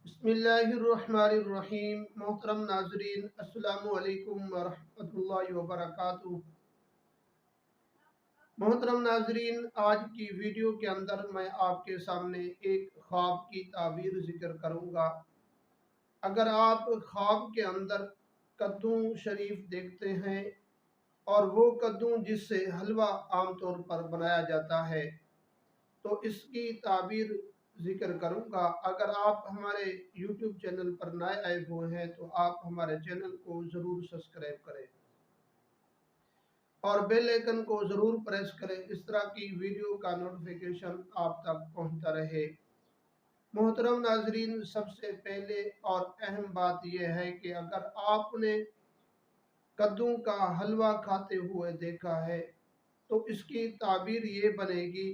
बिस्मिल्लाहिर्रहमानिर्रहीम। मोहतरम नाजरीन, अस्सलामु अलैकुम वरहमतुल्लाहि वबरकातुहू। मोहतरम नाजरीन, आज की वीडियो के अंदर मैं आपके सामने एक ख्वाब की ताबीर जिक्र करूँगा। अगर आप ख्वाब के अंदर कद्दू शरीफ देखते हैं और वो कद्दू जिससे हलवा आमतौर पर बनाया जाता है, तो इसकी ताबीर जिक्र करूँगा। अगर आप हमारे YouTube चैनल पर नए आए हुए हैं तो आप हमारे चैनल को ज़रूर सब्सक्राइब करें और बेल आइकन को ज़रूर प्रेस करें, इस तरह की वीडियो का नोटिफिकेशन आप तक पहुंचता रहे। मोहतरम नाजरीन, सबसे पहले और अहम बात यह है कि अगर आपने कद्दू का हलवा खाते हुए देखा है तो इसकी ताबीर ये बनेगी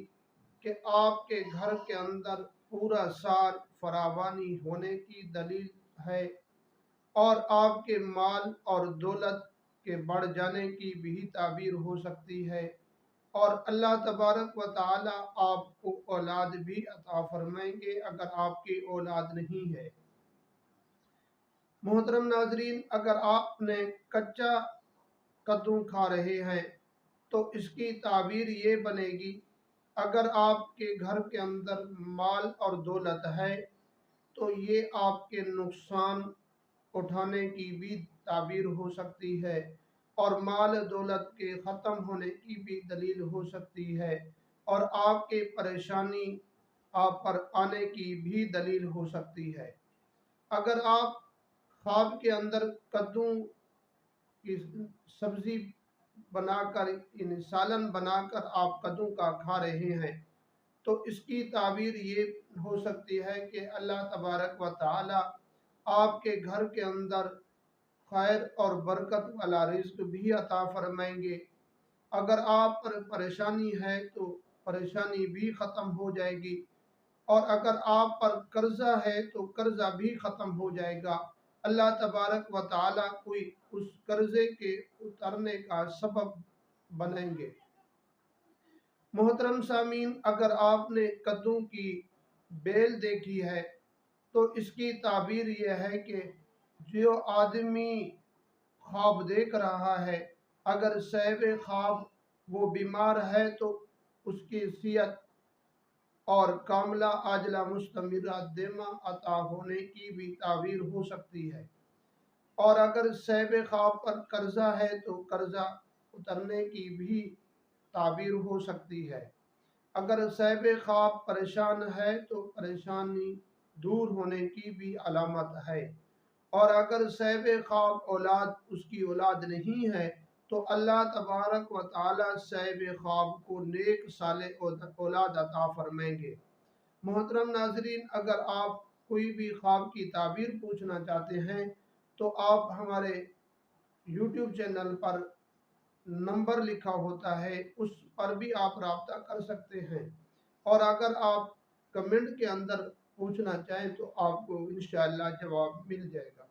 कि आपके घर के अंदर पूरा साल फरावानी होने की दलील है और आपके माल और दौलत के बढ़ जाने की भी ताबीर हो सकती है और अल्लाह तबारक व ताला आपको औलाद भी अता फरमाएंगे अगर आपकी औलाद नहीं है। मोहतरम नाजरीन, अगर आपने कच्चा कद्दू खा रहे हैं तो इसकी ताबीर ये बनेगी, अगर आपके घर के अंदर माल और दौलत है तो ये आपके नुकसान उठाने की भी ताबीर हो सकती है और माल दौलत के ख़त्म होने की भी दलील हो सकती है और आपके परेशानी आप पर आने की भी दलील हो सकती है। अगर आप ख्वाब के अंदर कद्दू की सब्ज़ी बनाकर इन सालन बनाकर आप कद्दू का खा रहे हैं तो इसकी ताबीर ये हो सकती है कि अल्लाह तबारक व ताला आपके घर के अंदर खैर और बरकत वाला रिज्क भी अता फरमाएंगे। अगर आप पर परेशानी है तो परेशानी भी ख़त्म हो जाएगी और अगर आप पर कर्जा है तो कर्जा भी ख़त्म हो जाएगा। अल्लाह तबारक व ताला कोई उस कर्जे के उतरने का सबब बनाएंगे। मोहतरम सामीन, अगर आपने कद्दू की बेल देखी है तो इसकी ताबीर यह है कि जो आदमी ख्वाब देख रहा है, अगर साहिब ख्वाब वो बीमार है तो उसकी सेहत और कामला आजला मुस्तमिरा देमा अता होने की भी ताबीर हो सकती है और अगर साहिब ख्वाब पर कर्जा है तो कर्जा उतरने की भी ताबीर हो सकती है। अगर साहिब ख्वाब परेशान है तो परेशानी दूर होने की भी अलामत है और अगर साहिब ख्वाब औलाद उसकी औलाद नहीं है तो अल्लाह तबारक व ताला साहिब ख्वाब को नेक साले औलाद अता फरमाएंगे। मोहतरम नाजरीन, अगर आप कोई भी ख्वाब की ताबीर पूछना चाहते हैं तो आप हमारे YouTube चैनल पर नंबर लिखा होता है, उस पर भी आप राब्ता कर सकते हैं और अगर आप कमेंट के अंदर पूछना चाहें तो आपको इंशाअल्लाह जवाब मिल जाएगा।